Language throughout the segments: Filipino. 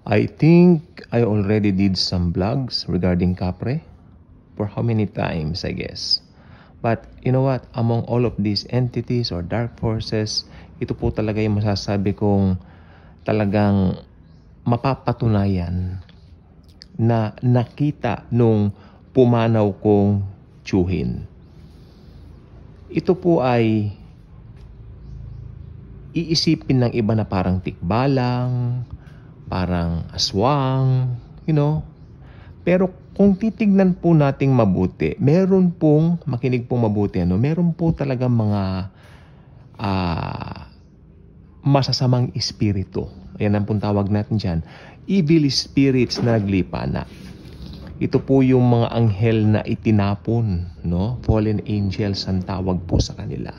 I think I already did some vlogs regarding kapre. For how many times, I guess. But you know what? Among all of these entities or dark forces, ito po talaga yung masasabi kong talagang mapapatunayan na nakita nung pumanaw kong tiyuhin. Ito po ay iisipin ng iba na parang tikbalang, parang aswang, Pero kung titignan po nating mabuti, meron pong, makinig pong mabuti, meron po talaga mga masasamang espiritu. Ayan ang pong tawag natin dyan. Evil spirits na naglipana. Ito po yung mga anghel na itinapon, Fallen angels ang tawag po sa kanila.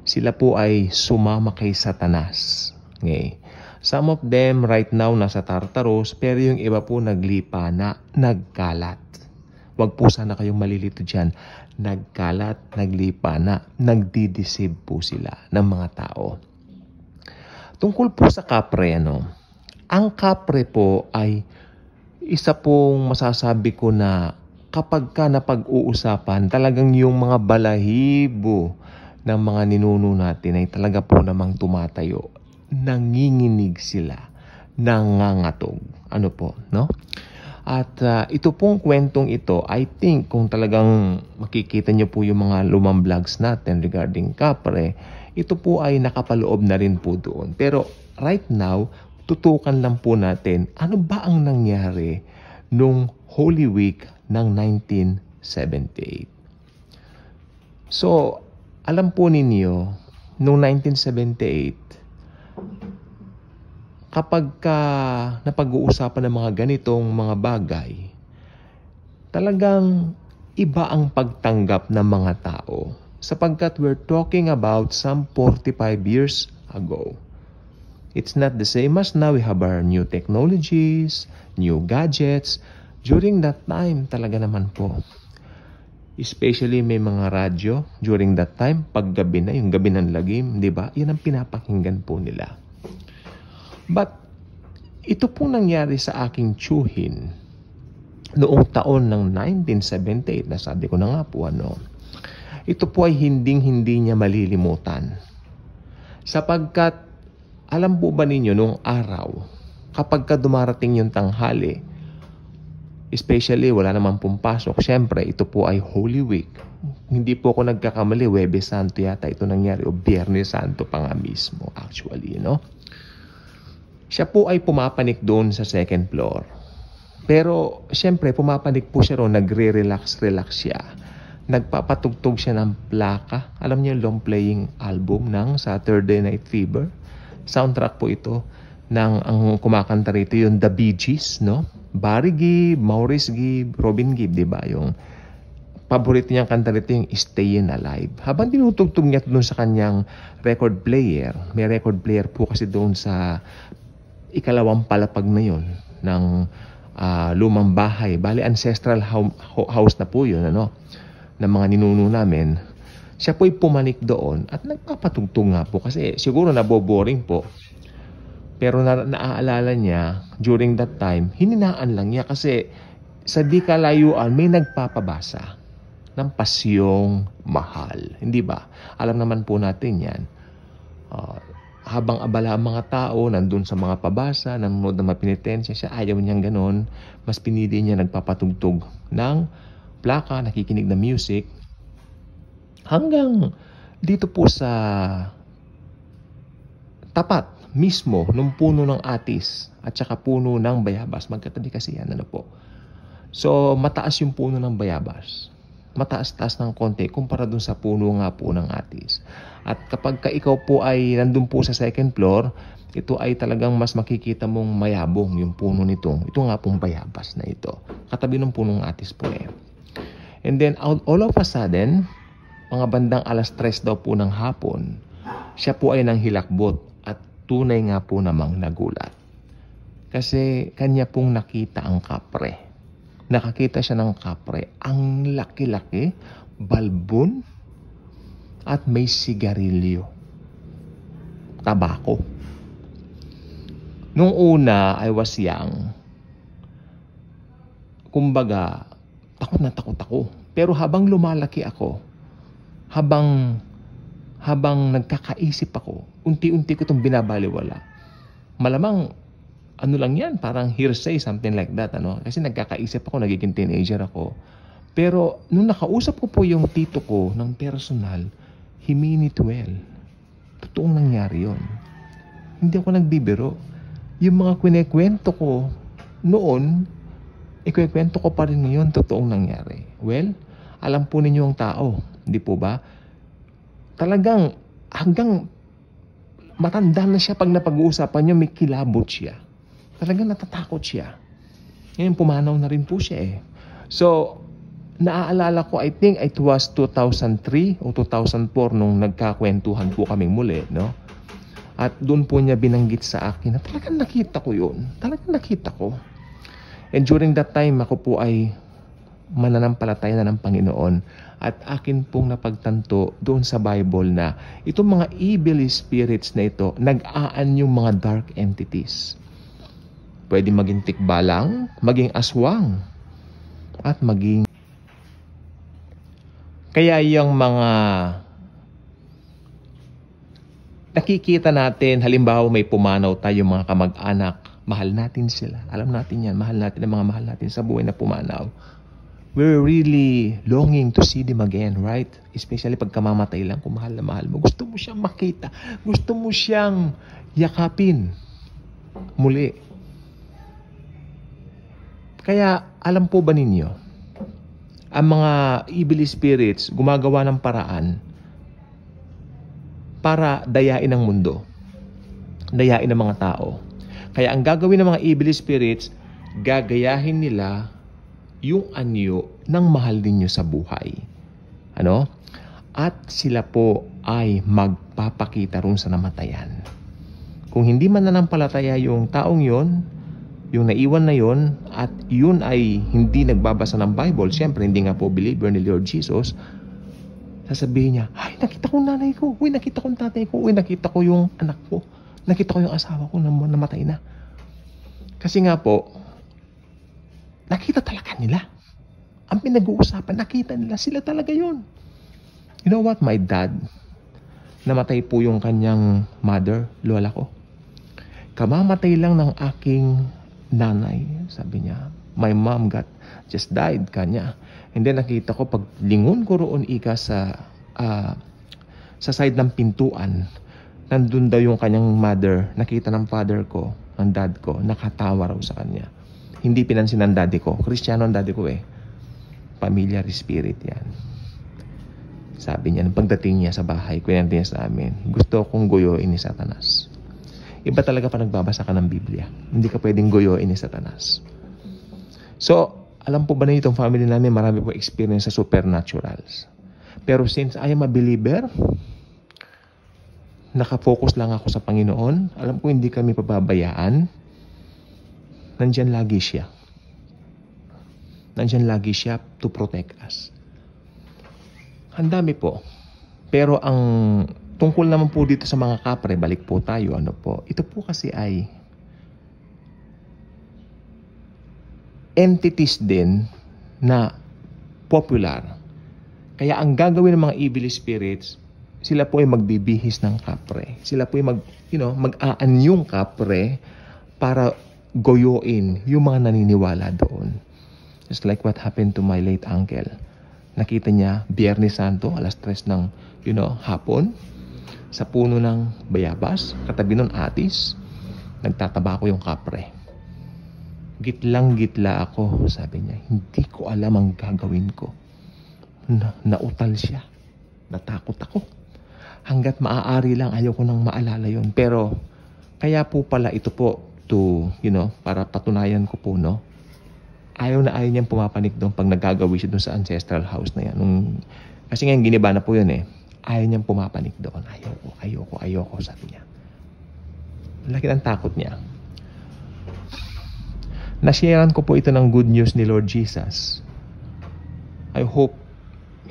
Sila po ay sumama kay Satanas. Okay. Some of them right now nasa Tartaros, pero yung iba po naglipana, nagkalat. Huwag po sana kayong malilito dyan. Nagkalat, naglipana, nagdideceive po sila ng mga tao. Tungkol po sa kapre, ang kapre po ay isa pong masasabi ko na kapag ka napag-uusapan, talagang yung mga balahibo ng mga ninuno natin ay talaga po namang tumatayo. Nanginginig sila, nangangatog. At ito pong kwentong ito, I think kung talagang makikita nyo po yung mga lumang vlogs natin regarding kapre, ito po ay nakapaloob na rin po doon. Pero right now, tutukan lang po natin ano ba ang nangyari nung Holy Week ng 1978. So, alam po ninyo, nung 1978, kapag napag-uusapan ng mga ganitong mga bagay, talagang iba ang pagtanggap ng mga tao. Sapagkat we're talking about some 45 years ago. It's not the same as now. We have our new technologies, new gadgets. During that time, talaga naman po. Especially may mga radyo during that time, pag gabi na, yung gabi ng lagim, di ba? Yan ang pinapakinggan po nila. But, ito pong nangyari sa aking tiyuhin noong taon ng 1978, nasabi ko na nga po, ito po ay hindi niya malilimutan. Sapagkat, alam po ba ninyo, noong araw, kapag ka dumarating yung tanghali, especially wala naman pong pasok, syempre, ito po ay Holy Week. Hindi po ako nagkakamali, Huwebes Santo yata ito nangyari, o Biyernes Santo pa nga mismo, actually, Siya po ay pumapanik doon sa second floor. Pero, syempre, pumapanik po siya roon, nagre-relax siya. Nagpapatugtog siya ng plaka. Alam niyo yung long-playing album ng Saturday Night Fever? Soundtrack po ito ng ang kumakanta rito yung The Bee Gees, Barry Gibb, Maurice Gibb, Robin Gibb, di ba? Yung paborito niyang kanta rito yung Stayin' Alive. Habang tinutugtog niya doon sa kanyang record player, may record player po kasi doon sa ikalawang palapag na yun ng lumang bahay. Bali, ancestral house na po yun, ng mga ninuno namin. Siya po'y pumanik doon at nagpapatugtog nga po kasi siguro naboboring po. Pero naaalala niya, during that time, hininaan lang niya kasi sa di kalayuan may nagpapabasa ng Pasyong Mahal. Hindi ba? Alam naman po natin yan. Habang abala ang mga tao, nandun sa mga pabasa, nanonood ng mga penitensya, siya ayaw niyang ganon. Mas pinili niya nagpapatugtog ng plaka, nakikinig ng music. Hanggang dito po sa tapat mismo ng puno ng atis at saka puno ng bayabas. Magkatabi kasi yan, po. So, mataas yung puno ng bayabas. Mataas-taas ng konti kumpara dun sa puno nga po ng atis. At kapag ikaw po ay nandun po sa second floor, ito ay talagang mas makikita mong mayabong yung puno nito. Ito nga pong bayabas na ito. Katabi ng punong atis po eh. And then all of a sudden, mga bandang 3:00 daw po ng hapon, siya po ay nanghilakbot at tunay nga po namang nagulat. Kasi kanya pong nakita ang kapre. Nakakita siya ng kapre. Ang laki-laki, balbon, at may sigarilyo. Tabako. Nung una, I was young. Kumbaga, takot na takot ako. Pero habang lumalaki ako, habang nagkakaisip ako, unti-unti ko itong binabaliwala. Malamang, ano lang yan, parang hearsay, something like that. Ano? Kasi nagkakaisip ako, nagiging teenager ako. Pero, nung nakausap ko po yung tito ko ng personal, he mean it well. Totoong nangyari yon. Hindi ako nagbibiro. Yung mga kwento ko noon, ikwekwento ko pa rin ngayon, totoong nangyari. Well, alam po ninyo ang tao, hindi po ba? Talagang hanggang matanda na siya pag napag-uusapan niyo, may kilabot siya. Talagang natatakot siya. Ngayon, pumanaw na rin po siya eh. So, naaalala ko, I think it was 2003 o 2004 nung nagkakwentuhan po kaming muli, no? At doon po niya binanggit sa akin na talagang nakita ko yun. Talagang nakita ko. And during that time, ako po ay mananampalataya na ng Panginoon. At akin pong napagtanto doon sa Bible na itong mga evil spirits na ito, nag-aan yung mga dark entities. Pwede maging tikbalang, maging aswang, at maging... Kaya yung mga nakikita natin, halimbawa may pumanaw tayo mga kamag-anak, mahal natin sila. Alam natin yan. Mahal natin ang mga mahal natin sa buhay na pumanaw. We're really longing to see them again, right? Especially pag kamamatay lang, kung mahal na mahal mo. Gusto mo siyang makita. Gusto mo siyang yakapin. Muli. Kaya, alam po ba ninyo, ang mga evil spirits gumagawa ng paraan para dayain ang mundo. Dayain ang mga tao. Kaya ang gagawin ng mga evil spirits, gagayahin nila yung anyo ng mahal ninyo sa buhay. Ano? At sila po ay magpapakita ron sa namatayan. Kung hindi man nanampalataya yung taong yon, yung naiwan na yon, at yun ay hindi nagbabasa ng Bible, siyempre hindi nga po believer ni Lord Jesus, sasabihin niya, ay, nakita ko nanay ko, uy, nakita ko tatay ko, uy, nakita ko yung anak ko, nakita ko yung asawa ko na namatay na. Kasi nga po, nakita talaga nila. Ang pinag-uusapan, nakita nila, sila talaga yun. You know what, my dad, namatay po yung kanyang mother, lola ko. Kamamatay lang ng aking nanay, sabi niya, my mom just died, kanya. And then nakita ko, pag lingon ko roon ika sa side ng pintuan, nandun daw yung kanyang mother, nakita ng father ko, ng dad ko, nakatawa raw sa kanya. Hindi pinansin ng daddy ko. Kristiyano ang daddy ko eh. Familiar spirit yan. Sabi niya, pagdating niya sa bahay, kwento niya sa amin, gusto kong goyoin ni Satanas. Iba talaga pa nagbabasa ka ng Biblia. Hindi ka pwedeng goyoin ni Satanas. So, alam po ba na itong family namin, marami po experience sa supernaturals. Pero since I am a believer, nakafocus lang ako sa Panginoon, alam ko hindi kami pababayaan, nandyan lagi siya. Nandyan lagi siya to protect us. Ang dami po. Pero ang tungkol naman po dito sa mga kapre, balik po tayo, ano po, ito po kasi ay entities din na popular. Kaya ang gagawin ng mga evil spirits, sila po ay magbibihis ng kapre. Sila po ay mag-aanyong kapre para goyoin yung mga naniniwala doon. Just like what happened to my late uncle. Nakita niya, Biyernes Santo, alas 3 ng, hapon, sa puno ng bayabas, katabi ng atis, nagtatabako yung kapre. Gitlang-gitla ako, sabi niya. Hindi ko alam ang gagawin ko. Nautal siya. Natakot ako. Hanggat maaari lang, ayoko nang maalala yon. Pero, kaya po pala ito po, para patunayan ko po, ayaw na ayaw niyang pumapanik doon pag nagagawi siya doon sa ancestral house na yan. Kasi ngayon giniba na po yun eh. Ayaw niyang pumapanik doon. Ayoko, sabi niya. Laki ng takot niya. Nasharean ko po ito ng good news ni Lord Jesus. I hope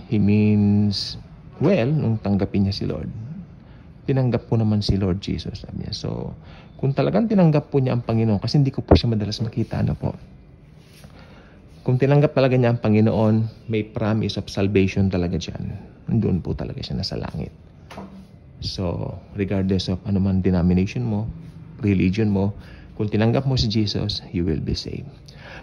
he means well nung tanggapin niya si Lord. Tinanggap ko naman si Lord Jesus, sabi niya. So, Kung talagang tinanggap po niya ang Panginoon, kasi hindi ko po siya madalas makita, ano po. Kung tinanggap talaga niya ang Panginoon, may promise of salvation talaga dyan. Nandun po talaga siya nasa langit. So, regardless of ano man denomination mo, religion mo, kung tinanggap mo si Jesus, you will be saved.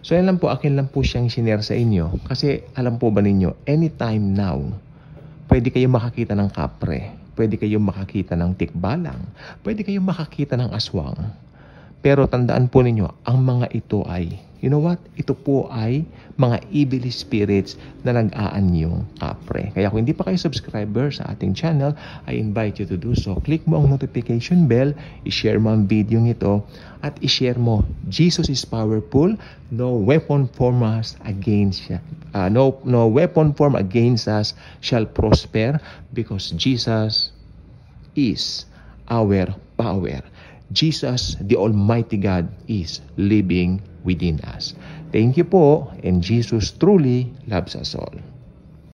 So, yan lang po, akin lang po siyang sinare sa inyo. Kasi, alam po ba ninyo, anytime now, pwede kayong makakita ng kapre, pwede kayong makakita ng tikbalang, pwede kayong makakita ng aswang. Pero tandaan po ninyo, ang mga ito ay, you know what? Ito po ay mga evil spirits na nag-aanyong kapre. Kaya kung hindi pa kayo subscriber sa ating channel, I invite you to do so. Click mo ang notification bell, i-share mo ang video ito, at i-share mo, Jesus is powerful, no weapon formed against us shall prosper, because Jesus is our power. Jesus, the Almighty God, is living within us. Thank you po, and Jesus truly loves us all.